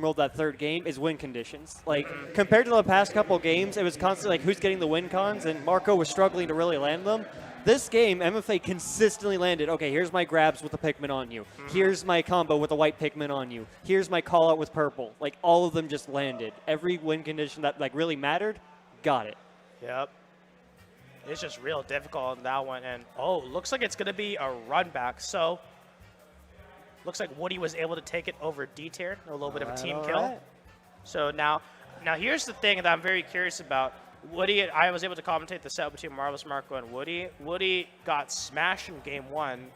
World that third game is win conditions. Like, compared to the past couple games, it was constantly like, who's getting the win cons, and Marco was struggling to really land them. This game, MFA consistently landed, okay, here's my grabs with the Pikmin on you. Here's my combo with the white Pikmin on you. Here's my call out with purple. Like, all of them just landed. Every win condition that, like, really mattered, got it. Yep. It's just real difficult on that one. And, looks like it's going to be a run back. So, looks like Woody was able to take it over D-tier. A little bit of a team kill. Right. So, now here's the thing that I'm very curious about. Woody, I was able to commentate the set between Marvelous Marco and Woody. Woody got smashed in Game 1.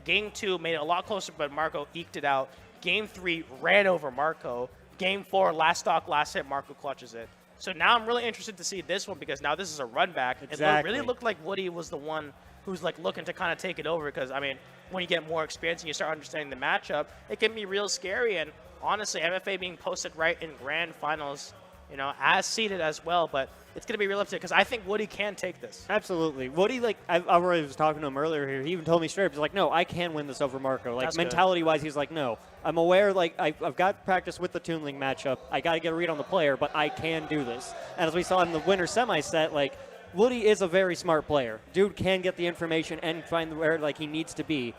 Game 2 made it a lot closer, but Marco eked it out. Game 3 ran over Marco. Game 4, last stock, last hit, Marco clutches it. So now I'm really interested to see this one because now this is a run back. Exactly. It really looked like Woody was the one who's like looking to kind of take it over because, I mean, when you get more experience and you start understanding the matchup, it can be real scary. And honestly, MFA being posted right in grand finals, you know, as seeded as well, but it's going to be real up to it because I think Woody can take this. Absolutely. Woody, like, I already was talking to him earlier here. He even told me straight up, he's like, no, I can win this over Marco. Like, mentality-wise, he's like, no. I'm aware, like, I've got practice with the Toon Link matchup. I got to get a read on the player, but I can do this. And as we saw in the winter semi set, like, Woody is a very smart player. Dude can get the information and find where, like, he needs to be.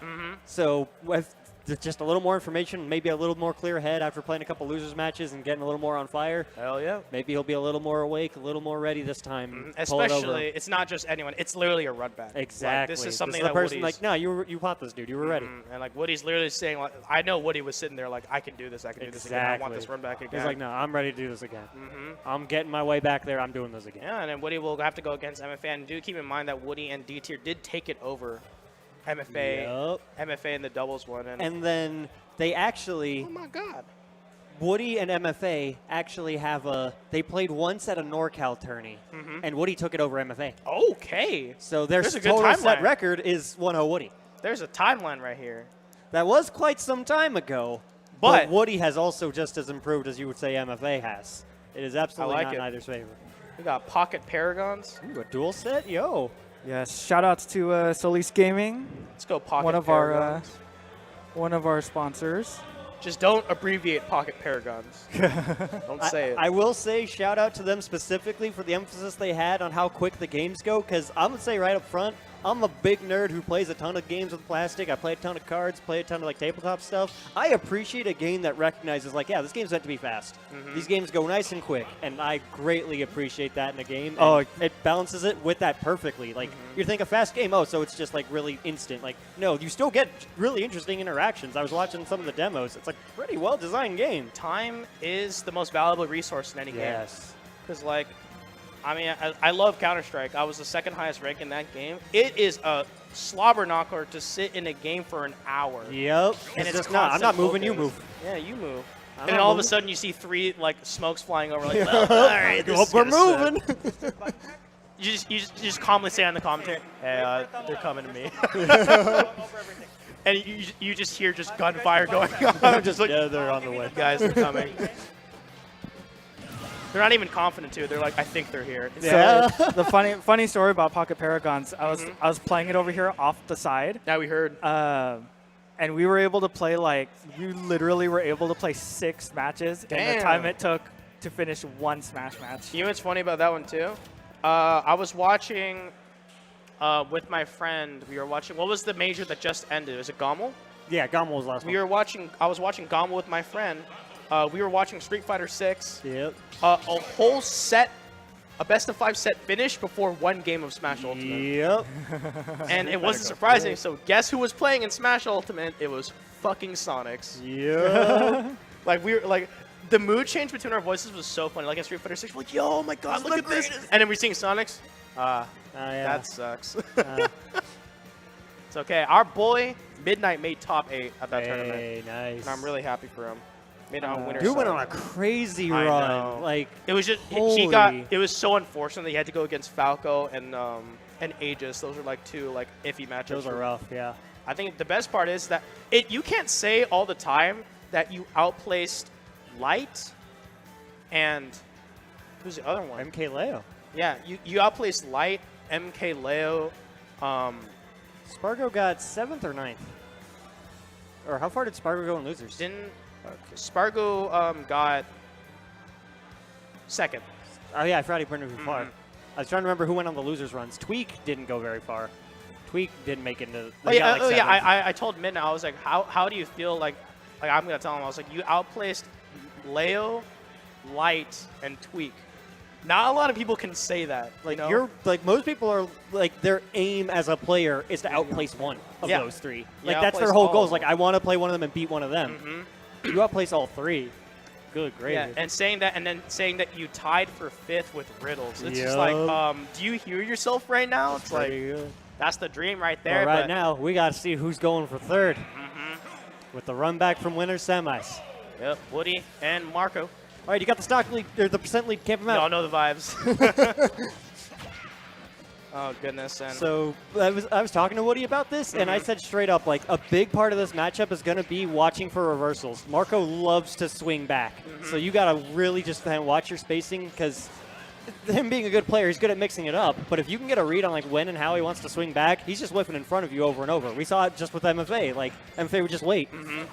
So with just a little more information, maybe a little more clear head after playing a couple losers matches and getting a little more on fire. Hell yeah. Maybe he'll be a little more awake, a little more ready this time. Especially, it's not just anyone. It's literally a run back. Exactly. Like, this is something this is the that person Woody's, like, no, you fought this dude. You were ready. And like Woody's literally saying, like, I know Woody was sitting there like, I can do this. I can do this again. I want this run back again. He's like, no, I'm ready to do this again. I'm getting my way back there. I'm doing this again. Yeah, and then Woody will have to go against MFA. And do keep in mind that Woody and D-tier did take it over MFA in the doubles one. And then they actually, oh my God, Woody and MFA actually have they played once at a NorCal tourney, and Woody took it over MFA. Okay. So their total set record is 1-0 Woody. There's a timeline right here. That was quite some time ago, but Woody has also just as improved as you would say MFA has. It is absolutely not in either's favor. We got Pocket Paragons. Ooh, a dual set? Yo. Yes, shout outs to Solis Gaming. Let's go Pocket Paragons. One of our sponsors. Just don't abbreviate Pocket Paragons. Don't say it. I will say shout out to them specifically for the emphasis they had on how quick the games go, because I'm going to say right up front, I'm a big nerd who plays a ton of games with plastic. I play a ton of cards, play a ton of like tabletop stuff. I appreciate a game that recognizes like, yeah, this game's meant to be fast. These games go nice and quick, and I greatly appreciate that in a game. And it balances it with that perfectly. Like you think a fast game, so it's just like really instant. Like no, you still get really interesting interactions. I was watching some of the demos. It's like pretty well designed game. Time is the most valuable resource in any game. Yes. Because like, I mean, I love Counter-Strike. I was the second highest rank in that game. It is a slobber knocker to sit in a game for an hour. Yep. And it's just not. I'm not moving. You move. Yeah, you move. And then all of a sudden you see 3 like smokes flying over. Like, well, all right, we're moving. You just calmly say on the commentary, hey, they're coming to me. And you just hear just gunfire going on. I'm just like, yeah, they're on the way. Guys, they're coming. They're not even confident too. They're like, I think they're here. Yeah. So the funny story about Pocket Paragons, I was playing it over here off the side. Yeah, we heard. And we were able to play you literally were able to play 6 matches in the time it took to finish 1 Smash match. You know what's funny about that one too? I was watching with my friend. We were watching. What was the major that just ended? Was it Gommel? Yeah, Gommel was last one. I was watching Gommel with my friend. We were watching Street Fighter 6. Yep. A whole set, a best-of-5 set finished before 1 game of Smash Ultimate. Yep. And it wasn't surprising. So guess who was playing in Smash Ultimate? It was fucking Sonics. Yeah. Like we were like, the mood change between our voices was so funny. Like in Street Fighter 6, we're like, yo, oh my god, look at this. And then we're seeing Sonics. Yeah. That sucks. It's okay. Our boy Midnight made top 8 at that tournament. Nice. And I'm really happy for him. Made it on winner Dude side. went on a crazy I run. know. Like it was just it was so unfortunate that he had to go against Falco and Aegis. Those are like 2 like iffy matchups. Those are rough, yeah. I think the best part is that you can't say all the time that you outplaced Light and who's the other one? MK Leo. Yeah, you outplaced Light, MK Leo. Spargo got 7th or 9th. Or how far did Spargo go in losers? Didn't Spargo got second. Oh yeah, I forgot he burned it too far. I was trying to remember who went on the losers runs. Tweak didn't go very far. Tweak didn't make it into. Oh yeah, I told Midna, I was like, how do you feel like I'm gonna tell him, I was like, you outplaced Leo, Light, and Tweak. Not a lot of people can say that. Like you know? you're like most people are like their aim as a player is to outplace one of those three. Like that's their whole goal. Is like I want to play one of them and beat one of them. You outplace all three. Good, great. Yeah, and saying that you tied for 5th with Riddles. It's just like, do you hear yourself right now? It's like good. That's the dream right there. Well, right now we got to see who's going for 3rd with the run back from winner semis. Yep, Woody and Marco. All right, you got the stock lead or the percent lead. Camp him out. Y'all know the vibes. Oh goodness! And so I was talking to Woody about this, and I said straight up, like a big part of this matchup is going to be watching for reversals. Marco loves to swing back, so you got to really just watch your spacing because him being a good player, he's good at mixing it up. But if you can get a read on like when and how he wants to swing back, he's just whiffing in front of you over and over. We saw it just with MFA. Like MFA would just wait.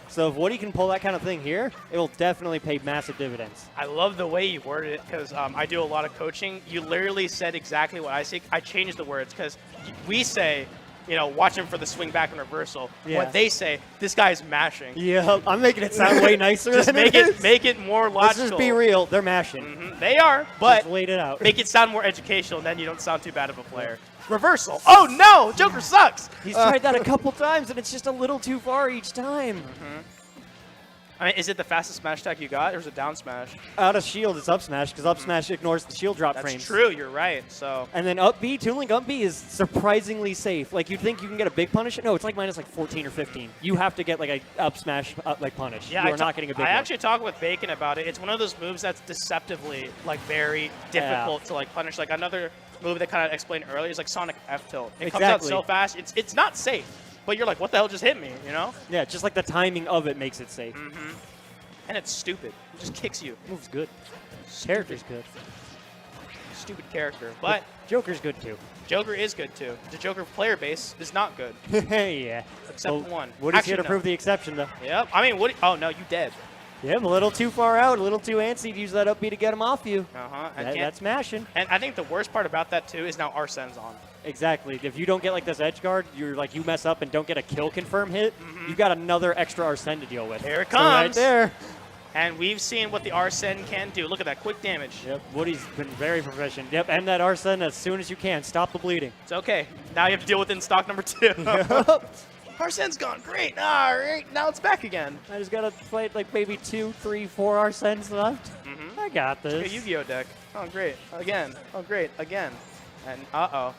So if Woody can pull that kind of thing here, it will definitely pay massive dividends. I love the way you worded it because I do a lot of coaching. You literally said exactly what I say. I changed the words because we say, you know, watch him for the swing back and reversal. Yeah. What they say, this guy's mashing. Yeah, I'm making it sound way nicer. Just than make it more logical. Let's just be real. They're mashing. They are, but just wait it out. Make it sound more educational, and then you don't sound too bad of a player. Reversal. Oh no, Joker sucks. He's tried that a couple times, and it's just a little too far each time. I mean, is it the fastest smash attack you got, or is it down smash? Out of shield, it's up smash, because up smash ignores the shield drop frames. That's true, you're right. So. And then up B, Toon Link up B is surprisingly safe. Like, you'd think you can get a big punish. No, it's like minus like 14 or 15. You have to get like a up smash like punish. Yeah, you are not getting a big I one. actually talked with Bacon about it. It's one of those moves that's deceptively like very difficult to like punish. Like another move that kind of explained earlier is like Sonic F tilt. It comes out so fast. It's not safe, but you're like, what the hell just hit me? You know? Yeah, just like the timing of it makes it safe. And it's stupid. It just kicks you. Move's good. Character's good. Stupid character, but Joker's good too. Joker is good too. The Joker player base is not good. Yeah. Except one. Woody's here to prove the exception, though. Yep. I mean, Woody. Oh no, you dead. Yeah, I'm a little too far out, a little too antsy to use that up B to get him off you. That's mashing. And I think the worst part about that too is now Arsene's on. Exactly. If you don't get like this edge guard, you're like you mess up and don't get a kill confirm hit, you've got another extra Arsene to deal with. Here it comes. So right there. And we've seen what the Arsene can do. Look at that quick damage. Yep, Woody's been very proficient. Yep, and that Arsene as soon as you can. Stop the bleeding. It's okay. Now you have to deal with it in stock number 2. Yep. Arsene's gone. Great. All right. Now it's back again. I just got to fight like maybe 2, 3, 4 Arsenes left. I got this. It's a Yu-Gi-Oh deck. Oh, great. Again. Oh, great. Again. And uh-oh.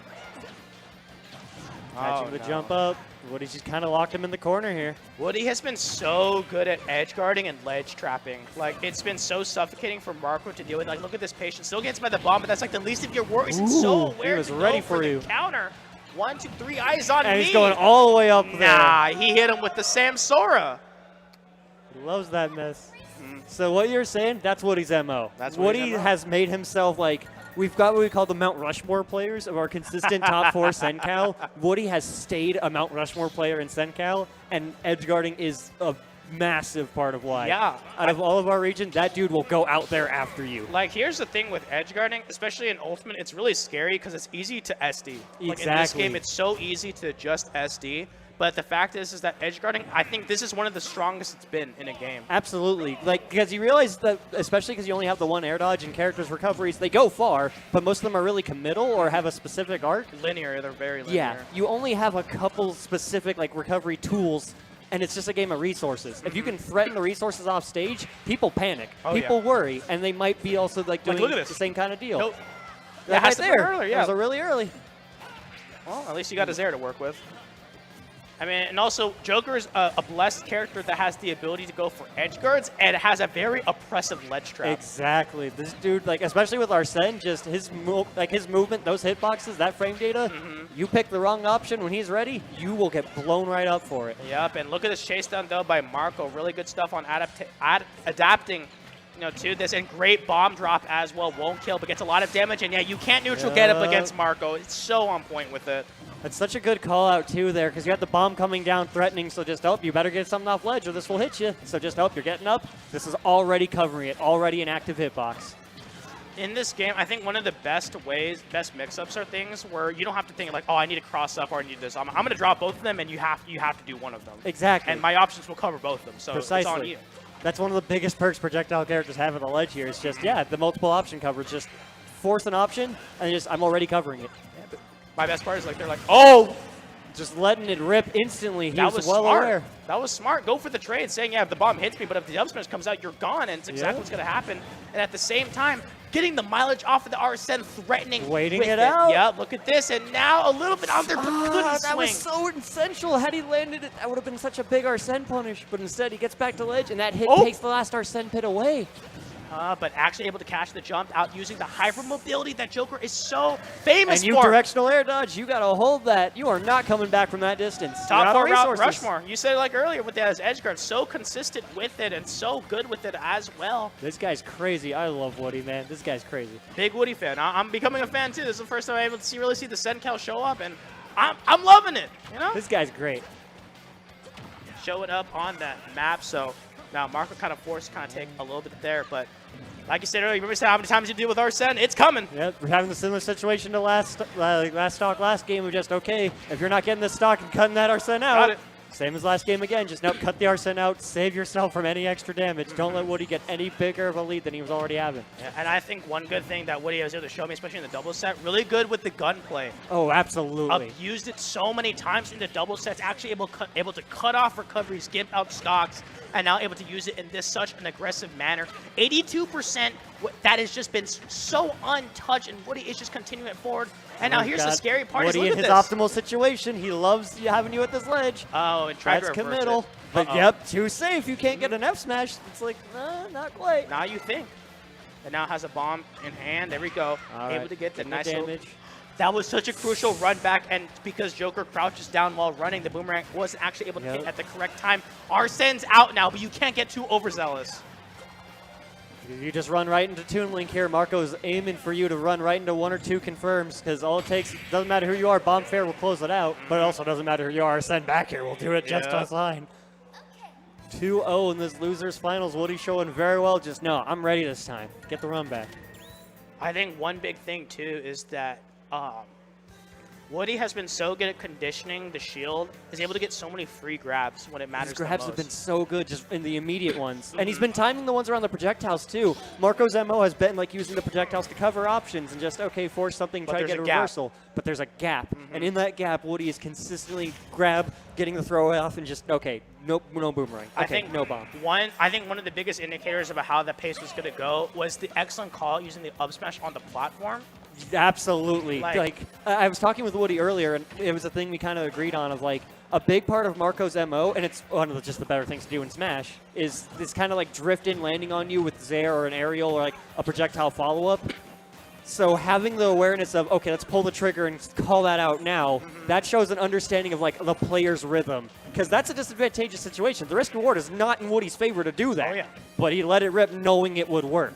Catching the jump up. Woody's just kind of locked him in the corner here. Woody has been so good at edge guarding and ledge trapping. Like, it's been so suffocating for Marco to deal with. Like, look at this patient. Still gets by the bomb, but that's like the least of your worries. He's so aware he was to ready go for you. The counter. 1, 2, 3 eyes on me. And he's going all the way up there. Nah, he hit him with the Samsora. He loves that miss. So what you're saying, that's Woody's MO. That's Woody has made himself like, we've got what we call the Mount Rushmore players of our consistent top 4 Sencal. Woody has stayed a Mount Rushmore player in Sencal, and edge guarding is a massive part of why. Yeah. Out of all of our region, that dude will go out there after you. Like, here's the thing with edge guarding, especially in Ultimate, it's really scary because it's easy to SD. Like, in this game, it's so easy to just SD. But the fact is that edge guarding, I think this is one of the strongest it's been in a game. Absolutely. Like, because you realize that, especially because you only have the one air dodge and characters' recoveries, they go far, but most of them are really committal or have a specific arc. Linear, they're very linear. Yeah, you only have a couple specific, like, recovery tools, and it's just a game of resources. If you can threaten the resources off stage, people panic. People worry, and they might be also, like, doing the same kind of deal. Nope. That right there. Earlier, That was a really early. Well, at least you got his air to work with. I mean, and also, Joker is a blessed character that has the ability to go for edge guards and has a very oppressive ledge trap. Exactly. This dude, like, especially with Arsene, just his movement, those hitboxes, that frame data, you pick the wrong option when he's ready, you will get blown right up for it. Yep, and look at this chase down, though, by Marco. Really good stuff on adapting, you know, to this, and great bomb drop as well. Won't kill, but gets a lot of damage, and yeah, you can't neutral get up against Marco. It's so on point with it. That's such a good call out too there, because you had the bomb coming down threatening, so just, you better get something off ledge or this will hit you. So just, you're getting up. This is already covering it, already an active hitbox. In this game, I think one of the best mix-ups are things where you don't have to think like, oh, I need to cross up or I need this. I'm going to drop both of them, and you have to do one of them. Exactly. And my options will cover both of them, so Precisely. It's on you. That's one of the biggest perks projectile characters have at the ledge here. Is just, the multiple option coverage. Just force an option, and just, I'm already covering it. Yeah, but my best part is like, they're like, oh! Just letting it rip instantly. He That was was well smart. aware. That was smart. Go for the trade, saying, yeah, if the bomb hits me, but if the up smash comes out, you're gone, and it's exactly what's going to happen. And at the same time, getting the mileage off of the Arsene, threatening Waiting with it out. Yeah, look at this, and now a little bit out there, but couldn't That swing. was so essential. Had he landed it, that would have been such a big Arsene punish. But instead, he gets back to ledge, and that hit takes the last Arsene pit away. But actually able to catch the jump out using the hyper mobility that Joker is so famous And you for. directional air dodge, you got to hold that. You are not coming back from that distance. Top You're out 4 of route resources. Rushmore. You said it like earlier with that as edge guard. So consistent with it and so good with it as well. This guy's crazy. I love Woody, man. This guy's crazy. Big Woody fan. I'm becoming a fan too. This is the first time I'm able to really see the Sencal show up, and I'm loving it. You know, This guy's great. show it up on that map. So now Marco kind of forced to kind of take a little bit there, but like you said earlier, remember how many times you deal with Arsene? It's coming. Yeah, we're having a similar situation to last game of just, okay, if you're not getting this stock and cutting that Arsene out, Got it. same as last game again, just cut the Arsene out, save yourself from any extra damage. Don't let Woody get any bigger of a lead than he was already having. Yeah, and I think one good thing that Woody was able to show me, especially in the double set, really good with the gunplay. Oh, absolutely. Used it so many times in the double sets, actually able to cut off recoveries, give out stocks, and now able to use it in this such an aggressive manner. 82%, that has just been so untouched, and Woody is just continuing it forward. And now here's the scary part. Woody Look in at his this. optimal situation, he loves having you at this ledge. Oh, and tried That's to reverse committal. it. But yep, too safe. You can't get an F smash. It's like, nah, not quite. Now you think. And now has a bomb in hand. There we go. All able right, to get the getting nice damage. little. That was such a crucial run back, and because Joker crouches down while running, the boomerang wasn't actually able to hit at the correct time. Arsene's out now, but you can't get too overzealous. You just run right into Toon Link here. Marco's aiming for you to run right into 1 or 2 confirms, because all it takes, doesn't matter who you are, Bomb Fair will close it out, but it also doesn't matter who you are, Send back here will do it just as fine. 2-0 in this losers finals. Woody showing very well. Just, no, I'm ready this time. Get the run back. I think one big thing, too, is that Woody has been so good at conditioning the shield, is able to get so many free grabs when it matters His the grabs most. have been so good just in the immediate ones. And he's been timing the ones around the projectiles, too. Marco's MO has been like using the projectiles to cover options and just, okay, force something, try to get a reversal. But there's a gap. And in that gap, Woody is consistently getting the throw off and just, okay, no boomerang. Okay, I think no bomb. I think one of the biggest indicators about how the pace was going to go was the excellent call using the up smash on the platform. Absolutely. Like I was talking with Woody earlier, and it was a thing we kind of agreed on of like a big part of Marco's MO, and it's one of just the better things to do in Smash, is this kind of like drift in landing on you with Zair or an aerial or like a projectile follow-up. So having the awareness of, okay, let's pull the trigger and call that out now, that shows an understanding of like the player's rhythm. Because that's a disadvantageous situation. The risk reward is not in Woody's favor to do that. Oh, yeah. But he let it rip knowing it would work.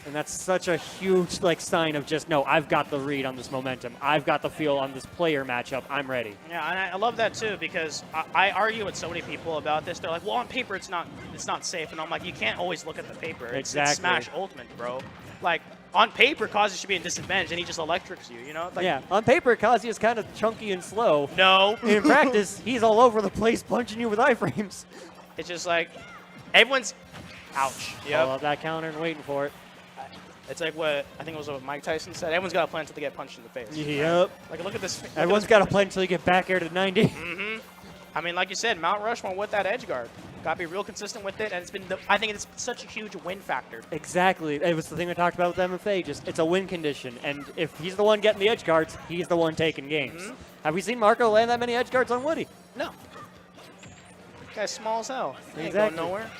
And that's such a huge like sign of just, no, I've got the read on this momentum. I've got the feel on this player matchup. I'm ready. Yeah, and I love that too, because I argue with so many people about this. They're like, well, on paper it's not safe, and I'm like, you can't always look at the paper. It's Smash Ultimate, bro. Like on paper, Kazi should be in disadvantage, and he just electrics you. You know? Like, yeah, on paper, Kazi is kind of chunky and slow. No. In practice, he's all over the place punching you with iframes. It's just like everyone's ouch. I love that counter and waiting for it. It's like what I think it was what Mike Tyson said. Everyone's got a plan until they get punched in the face. Yep. Like look at this. Everyone's got a plan until you get back air to 90. I mean, like you said, Mount Rushmore with that edge guard. Got to be real consistent with it, and it's been. I think it's such a huge win factor. Exactly. It was the thing we talked about with MFA. Just it's a win condition, and if he's the one getting the edge guards, he's the one taking games. Have we seen Marco land that many edge guards on Woody? No. Guy's small as hell. He ain't Exactly. going nowhere.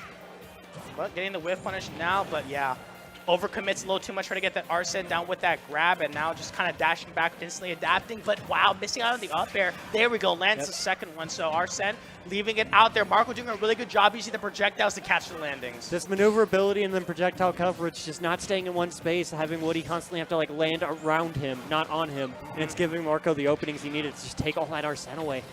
But getting the whiff punish now, but yeah. overcommits a little too much, trying to get that Arsene down with that grab, and now just kind of dashing back, instantly adapting. But wow, missing out on the up air. There we go, lands the second one. So Arsene leaving it out there. Marco doing a really good job using the projectiles to catch the landings. This maneuverability and then projectile coverage, just not staying in one space, having Woody constantly have to like land around him, not on him, and it's giving Marco the openings he needed to just take all that Arsene away.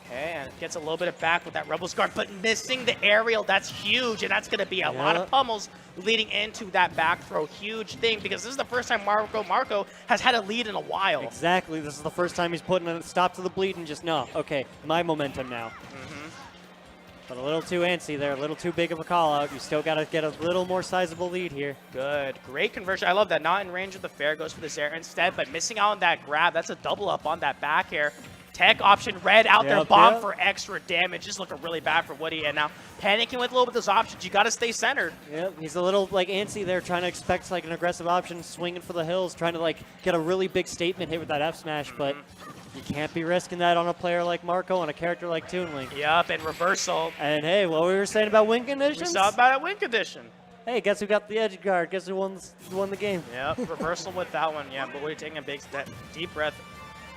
Okay, and gets a little bit of back with that Rebels guard, but missing the aerial, that's huge, and that's going to be a lot of pummels leading into that back throw. Huge thing, because this is the first time Marco has had a lead in a while. Exactly. This is the first time he's putting a stop to the bleed and just, no, okay, my momentum now. But a little too antsy there, a little too big of a call out. You still got to get a little more sizable lead here. Good. Great conversion. I love that. Not in range of the fair, goes for the Zera instead, but missing out on that grab. That's a double up on that back air. Tech option red out there, bomb for extra damage. Just looking really bad for Woody, and now panicking with a little bit of those options. You got to stay centered. Yep, he's a little like antsy there, trying to expect like an aggressive option, swinging for the hills, trying to like get a really big statement hit with that F smash, but you can't be risking that on a player like Marco, on a character like Toon Link. Yep, and reversal. And hey, what we were saying about win conditions? We saw about a win condition. Hey, guess who got the edge guard? Guess who won the game? Yep, reversal with that one. Yeah, but Woody taking a big deep breath.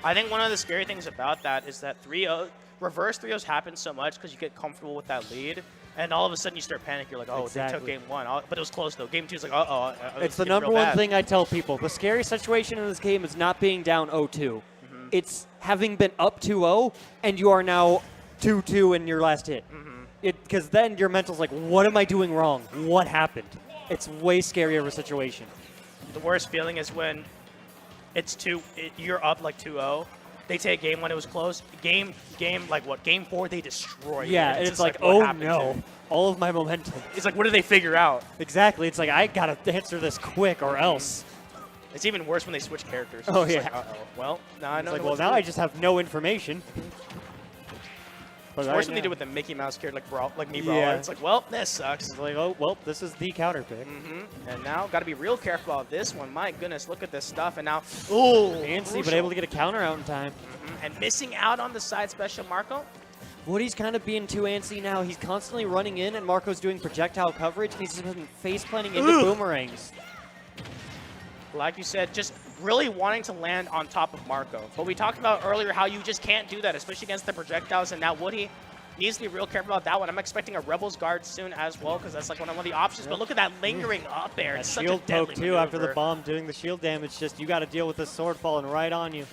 I think one of the scary things about that is that reverse 3-0s happen so much because you get comfortable with that lead, and all of a sudden you start panicking. You're like, oh, they took game one. But it was close, though. Game two is like, uh-oh. It's the number one thing I tell people. The scary situation in this game is not being down 0-2. It's having been up 2-0, and you are now 2-2 in your last hit. Because then your mental's like, what am I doing wrong? What happened? It's way scarier of a situation. The worst feeling is when you're up like 2-0. They take game when it was close. Game like what? Game 4 they destroy you. Yeah, it's like oh no, all of my momentum. It's like, what do they figure out? Exactly. It's like I gotta answer this quick or else. It's even worse when they switch characters. Oh yeah. Like, well, now I know. It's like, well, now I just have no information. It's worse when they do with the Mickey Mouse character, like me, Brawler. It's like, well, this sucks. It's like, oh, well, this is the counter pick. And now, got to be real careful about this one. My goodness, look at this stuff. And now, ooh, fancy, but able to get a counter out in time. And missing out on the side special, Marco. Woody's kind of being too antsy now. He's constantly running in, and Marco's doing projectile coverage, and he's just been face planting into boomerangs. Like you said, just really wanting to land on top of Marco. But we talked about earlier how you just can't do that, especially against the projectiles, and now Woody needs to be real careful about that one. I'm expecting a Rebels guard soon as well, because that's like one of the options. But look at that lingering up there. It's such a shield deadly poke, too, maneuver. after the bomb, doing the shield damage. Just, you got to deal with this sword falling right on you.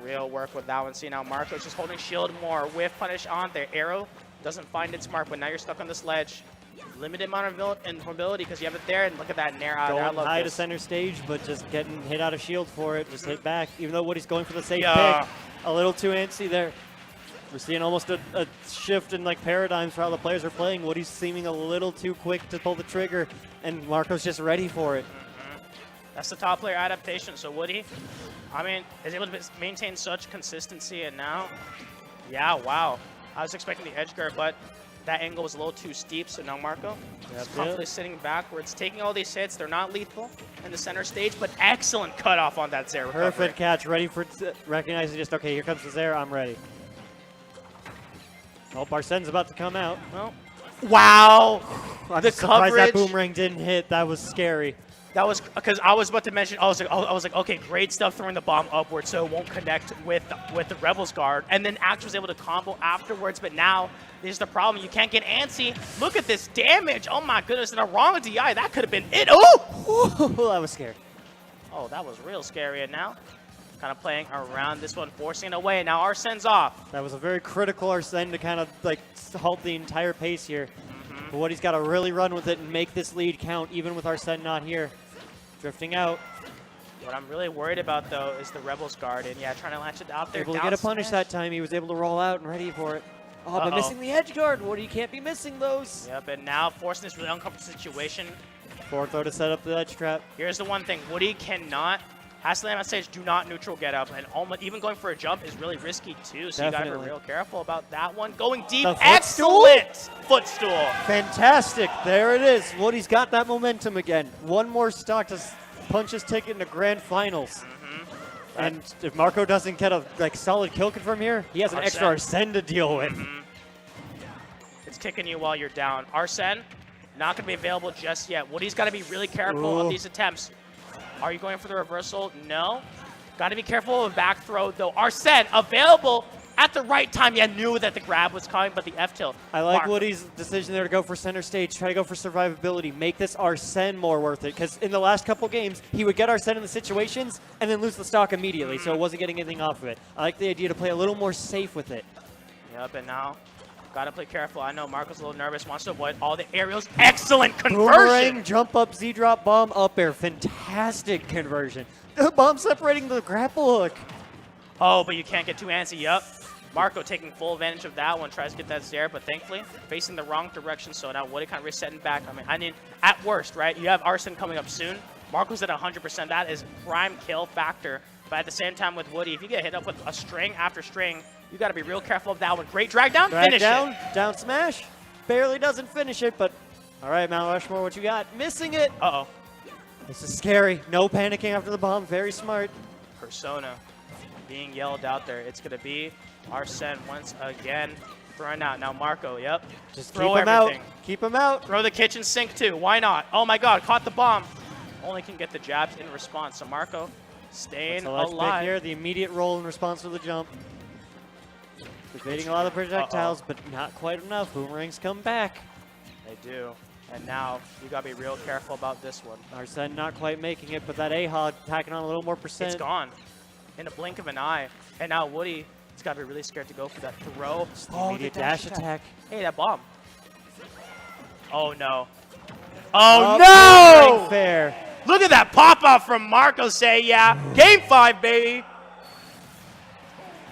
Real work with that one. See, now Marco's just holding shield more. Whiff punish on there. Arrow doesn't find its mark, but now you're stuck on this ledge. Limited amount of mobility because you have it there, and look at that nair out there. I love high this. to center stage, but just getting hit out of shield for it. Just hit back, even though Woody's going for the safe pick. A little too antsy there. We're seeing almost a shift in like paradigms for how the players are playing. Woody's seeming a little too quick to pull the trigger, and Marco's just ready for it. That's the top player adaptation. So Woody, I mean, is able to maintain such consistency, and now, yeah, wow. I was expecting the edge guard, but that angle was a little too steep, so now Marco is comfortably sitting backwards, taking all these hits. They're not lethal in the center stage, but excellent cutoff on that Zera. Perfect catch, ready for recognizing just, okay, here comes the Zera, I'm ready. Oh, Arsene's about to come out. Well, wow. I'm the surprised coverage. that boomerang didn't hit. That was scary. That was because I was about to mention. I was like, okay, great stuff throwing the bomb upward so it won't connect with the Rebels guard, and then Axe was able to combo afterwards. But now there's the problem. You can't get antsy. Look at this damage. Oh my goodness! And a wrong DI that could have been it. Oh, I was scared. Oh, that was real scary. And now, kind of playing around this one, forcing it away. Now Arsene's off. That was a very critical Arsene to kind of like halt the entire pace here. But Woody's got to really run with it and make this lead count, even with Arsene not here. Drifting out. What I'm really worried about, though, is the Rebels guard. And, yeah, trying to latch it out there. Able to get a punish that time. He was able to roll out and ready for it. Oh, but missing the edge guard. Woody can't be missing those. Yep, and now forcing this really uncomfortable situation. Forward throw to set up the edge trap. Here's the one thing. Woody has to land on stage, do not neutral get up. And almost, even going for a jump is really risky, too. So you got to be real careful about that one. Going deep. Excellent footstool. Fantastic. There it is. Woody's got that momentum again. One more stock to punch his ticket into grand finals. And if Marco doesn't get a solid kill confirm here, he has an extra Arsene to deal with. It's kicking you while you're down. Arsene, Not going to be available just yet. Woody's got to be really careful on these attempts. Are you going for the reversal? No. Got to be careful of a back throw, though. Arsene available at the right time. Yeah, knew that the grab was coming, but the F-tilt. I like Woody's decision there to go for center stage, try to go for survivability, make this Arsene more worth it, because in the last couple games, he would get Arsene in the situations and then lose the stock immediately, so it wasn't getting anything off of it. I like the idea to play a little more safe with it. Yep, and now, gotta play careful. I know Marco's a little nervous, wants to avoid all the aerials. Excellent conversion! Boomerang, jump up, Z-drop, bomb, up air. Fantastic conversion. The bomb separating the grapple hook. Oh, but you can't get too antsy. Yep. Marco taking full advantage of that one, tries to get that Zare, but thankfully facing the wrong direction. So now Woody kind of resetting back. I mean, at worst, right? You have Arsene coming up soon. Marco's at 100%. That is prime kill factor. But at the same time with Woody, if you get hit up with a string after string, you got to be real careful of that one. Great drag down, finish down, it. Down smash. Barely doesn't finish it, but all right, Mount Rushmore, what you got? Missing it. Uh-oh. This is scary. No panicking after the bomb. Very smart. Persona being yelled out there. It's going to be Arsene once again throwing out. Now Marco, yep. Just throw keep him everything. out. Keep him out. Throw the kitchen sink too. Why not? Oh my God, caught the bomb. Only can get the jabs in response. So Marco staying alive. Here, the immediate roll in response to the jump. Evading a lot of the projectiles, but not quite enough. Boomerangs come back. They do. And now you got to be real careful about this one. Arsene not quite making it, but that A-Hog tacking on a little more percent. It's gone in a blink of an eye. And now Woody has got to be really scared to go for that throw. Immediate dash attack. Hey, that bomb. Oh, no. Oh, no! Fair. Look at that pop-off from Marco say, yeah, game 5, baby.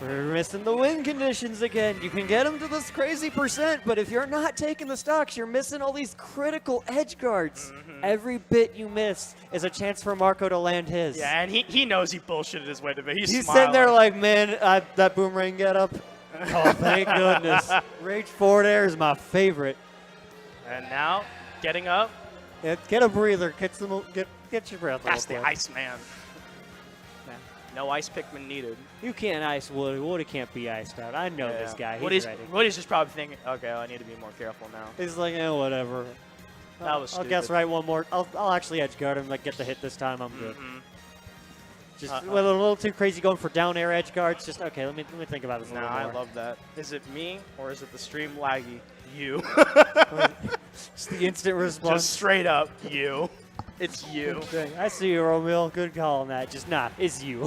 We're missing the win conditions again. You can get them to this crazy percent, but if you're not taking the stocks, you're missing all these critical edge guards. Every bit you miss is a chance for Marco to land his. Yeah, and he knows he bullshitted his way to me. He's smiling. Sitting there like, man, that boomerang get up. Oh, thank goodness. Rage forward air is my favorite. And now, getting up. Yeah, get a breather. Get your breath. That's the Iceman. No ice Pikmin needed. You can't ice Woody. Woody can't be iced out. I know this guy. He's ready. Woody's just probably thinking, okay, I need to be more careful now. He's like, whatever. That was I'll guess right one more. I'll actually edge guard him, like get the hit this time. I'm good. Just a little too crazy going for down air edge guards. Just okay. Let me think about this a little more. I love that. Is it me or is it the stream laggy? You. Just the instant response. Just straight up you. It's you. I see you, Romeo. Good call on that. Just not. It's you.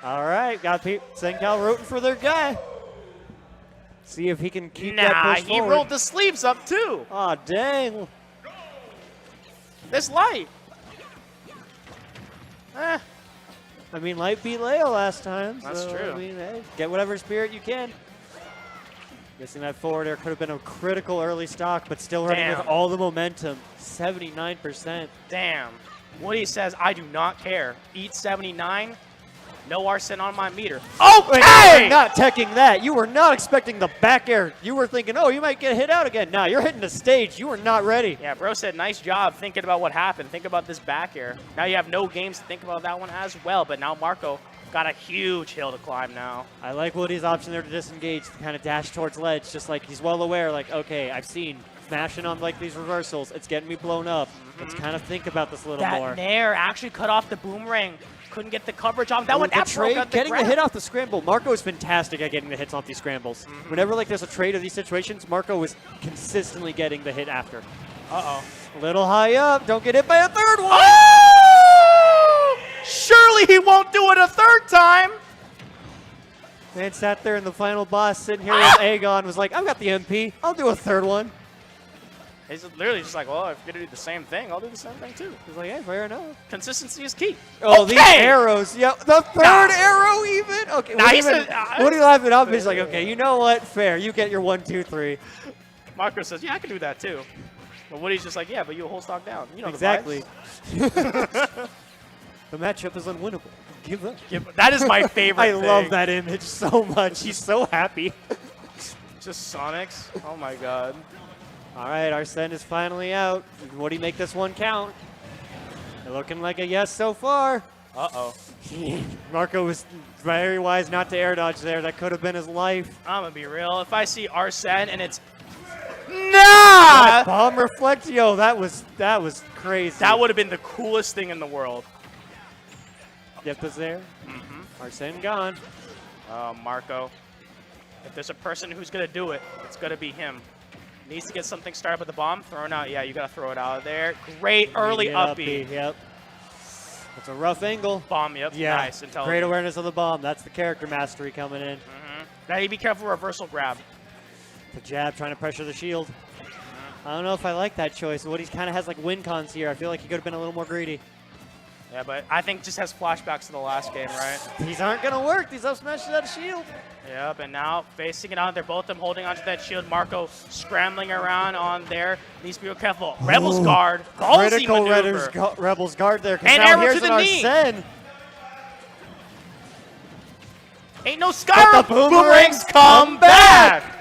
All right. Got Sencal rooting for their guy. See if he can keep that push forward. He rolled the sleeves up too. Aw, dang. This light. I mean, light beat Leo last time. That's so, true. I mean, hey, get whatever spirit you can. Guessing that forward air could have been a critical early stock, but still running with all the momentum. 79%. Damn. Woody says, I do not care. Eat 79. No Arsene on my meter. Okay! You were not teching that. You were not expecting the back air. You were thinking, oh, you might get hit out again. Nah, you're hitting the stage. You were not ready. Yeah, bro said, nice job thinking about what happened. Think about this back air. Now you have no games to think about that one as well, but now Marco got a huge hill to climb now. I like Woody's option there to disengage, to kind of dash towards ledge, just like he's well aware, like, okay, I've seen smashing on like these reversals. It's getting me blown up. Let's kind of think about this a little more. That nair actually cut off the boomerang. Couldn't get the coverage on that one. That trade, getting the hit off the scramble. Marco is fantastic at getting the hits off these scrambles. Whenever like there's a trade of these situations, Marco is consistently getting the hit after. Uh-oh. A little high up. Don't get hit by a third one. Oh! Surely he won't do it a third time. Man sat there in the final boss sitting here with Aegon, was like, I've got the MP. I'll do a third one. He's literally just like, well, if you're going to do the same thing, I'll do the same thing too. He's like, hey, fair enough. Consistency is key. Oh, these arrows. Yeah, the third arrow even? Okay, nah, what are you laughing up? He's like, okay, you know what? Fair. You get your 1, 2, 3. Marco says, yeah, I can do that too. But Woody's just like, yeah, but you hold stock down. You know exactly. The matchup is unwinnable. Give up. That is my favorite I love that image so much. He's so happy. Just Sonics. Oh, my God. All right, Arsene is finally out. Would he make this one count? They're looking like a yes so far. Uh-oh. Marco was very wise not to air dodge there. That could have been his life. I'm going to be real. If I see Arsene and it's... Nah! Bomb Reflectio. That was crazy. That would have been the coolest thing in the world. Yep, is there. Arsene gone. Marco. If there's a person who's going to do it, it's going to be him. Needs to get something started with the bomb. Thrown out. Yeah, you got to throw it out of there. Great early uppy. Yep. It's a rough angle. Bomb, yep. Yeah. Nice. Intelligent. Great awareness of the bomb. That's the character mastery coming in. Now you be careful reversal grab. The jab trying to pressure the shield. I don't know if I like that choice. Woody's kind of has like win cons here. I feel like he could have been a little more greedy. Yeah, but I think just has flashbacks to the last game, right? These aren't going to work. These up smashes out of shield. Yep, and now facing it on. They're both of them holding onto that shield. Marco scrambling around on there. Needs to be careful. Rebels guard. Ballsy Critical maneuver. Rebels guard there. And now arrow here's to the an knee. Arsene. Ain't no Skyrim. But the boomerangs come back.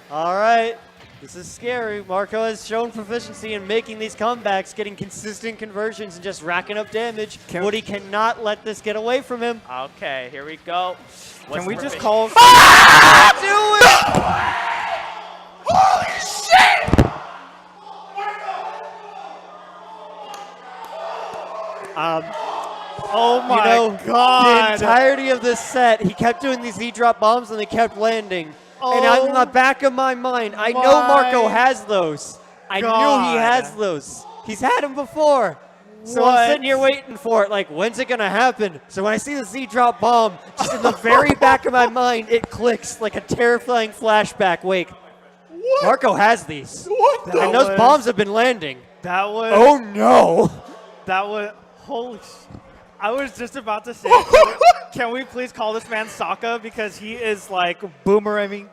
All right. This is scary. Marco has shown proficiency in making these comebacks, getting consistent conversions, and just racking up damage. Woody cannot let this get away from him. Okay, here we go. Can we just call? Do it! Holy shit! Oh my The god! entirety of this set, he kept doing these Z-drop bombs and they kept landing. And in the back of my mind, I know Marco has those. I knew he has those. He's had them before. So I'm sitting here waiting for it, like, when's it going to happen? So when I see the Z-drop bomb, just in the very back of my mind, it clicks like a terrifying flashback wake. Marco has these. And those bombs have been landing. That was. Oh, no. That was. Holy. I was just about to say, can we please call this man Sokka, because he is like boomeranging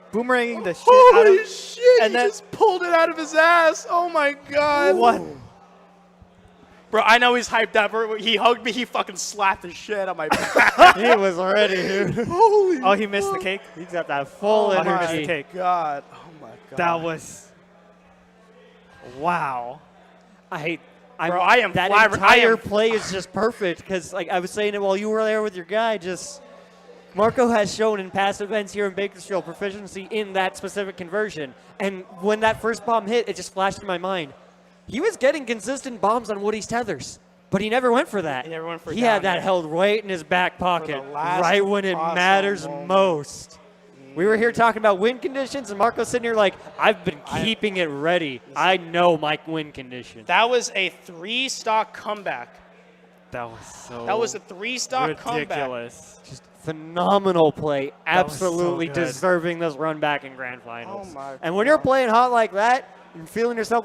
the shit out of. Holy shit! And He then- just pulled it out of his ass. Oh my god. What? Bro, I know he's hyped up. He hugged me. He fucking slapped the shit out of my back. He was ready, dude. Holy. Oh, he missed the cake. He's got that full Oh, he missed the energy. cake. God. Oh my god. That was. Wow. Bro, I am that flabber- I entire am- play is just perfect because, like I was saying it while you were there with your guy, just Marco has shown in past events here in Bakersfield proficiency in that specific conversion. And when that first bomb hit, it just flashed in my mind. He was getting consistent bombs on Woody's tethers, but he never went for that. He never went for He down had that air. held right in his back pocket, last right when it possible matters moment. most. We were here talking about win conditions, and Marco's sitting here like, I've been keeping it ready. I know my win condition. That was a 3-stock comeback. That was so. That was a 3-stock comeback. ridiculous. Just phenomenal play. was so Absolutely good. deserving this run back in grand finals. Oh my and when you're God. playing hot like that, and feeling yourself